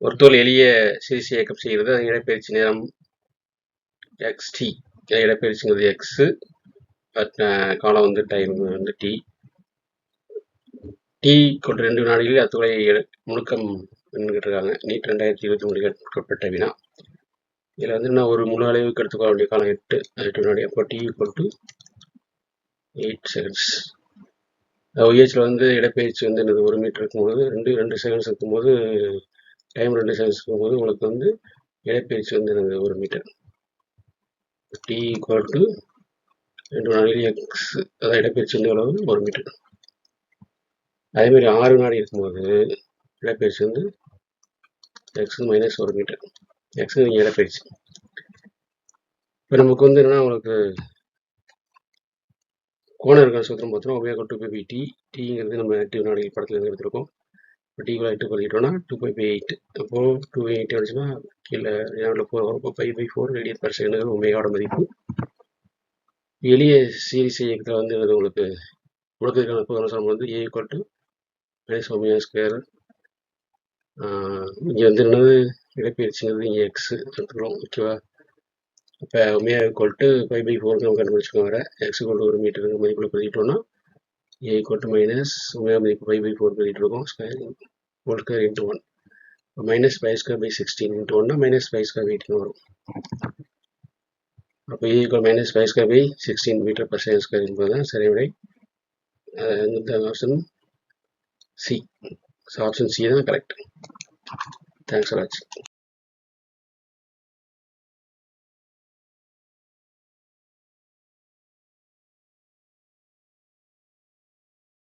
ஒரு தோல் எளிய சிறிசை இயக்கம் செய்கிறது. அதன் இடப்பெயர்ச்சி நேரம் xt. இடப்பெயர்ச்சிங்கிறது x, காலம் வந்து டைம் வந்து t. t கொண்டு 2 வினாடிகளில் அத்துளை முழுக்கம் இருக்காங்க. நீட் 2023 கேட்கப்பட்ட வினா. இதில் வந்து நான் ஒரு முழு அளவுக்கு எடுத்துக்கொள்ள வேண்டிய காலம் 8 வினாடி. அப்போ t = 8 செகண்ட்ஸ். OH வந்து இடப்பெயர்ச்சி வந்து என்னது 1 மீட்டர் இருக்கும்போது 2 செகண்ட்ஸ் இருக்கும்போது டைம் 2 செகண்ட்ஸ் இருக்கும்போது உங்களுக்கு வந்து இடப்பெயர்ச்சி வந்து என்னது 1 மீட்டர். t = 2 வினாடியில் x, அதாவது இடப்பெயர்ச்சி வந்து எவ்வளவு 1 மீட்டர். அதே மாதிரி 6 வினாடி இருக்கும்போது இடப்பெயர்ச்சி வந்து x - 1 மீட்டர். x இடப்பெயர்ச்சி. இப்போ நமக்கு வந்து என்னன்னா உங்களுக்கு கோண இருக்கான சூத்திரம் பார்த்தோம். ω2πT. tங்கிறது நம்ம 8 வினாடிகள் படத்துல இருந்து எடுத்திருக்கோம். இப்போ t 8 பண்ணிட்டோம்னா 2π/8. அப்போ 2/8 வந்துச்சுன்னா கீழே 4 வரும். இப்போ π/4 ரேடியன்/செகண்ட் ஒமேகாவோட மதிப்பு. எளிய சீரிஸ் இயக்கத்தில் வந்து உங்களுக்கு முழுக்கத்திற்கான பொதுவான வந்து a = -ω². இங்கே வந்து என்னது இடப்பெயர்ச்சிங்கிறது இங்கே x எடுத்துக்கிறோம். ஓகேவா? இப்போ ω π/4 நம்ம கண்டுபிடிச்சிக்கோங்க. வேறு x = 1 மீட்டருக்கு மதிப்பில் பதிட்டோம்னா a = -ω மதிப்பு π/4 பதிட்டு இருக்கோம். ² × 1. -π²/16 × 1 -π²/18 வரும். அப்போ a = -π²/16 மீட்டர்/செகண்ட் என்பதுதான் சரி விடை. Option C. ஆப்ஷன் சி தான் கரெக்ட். தேங்க்ஸ் ஃபார் வாட்சிங்.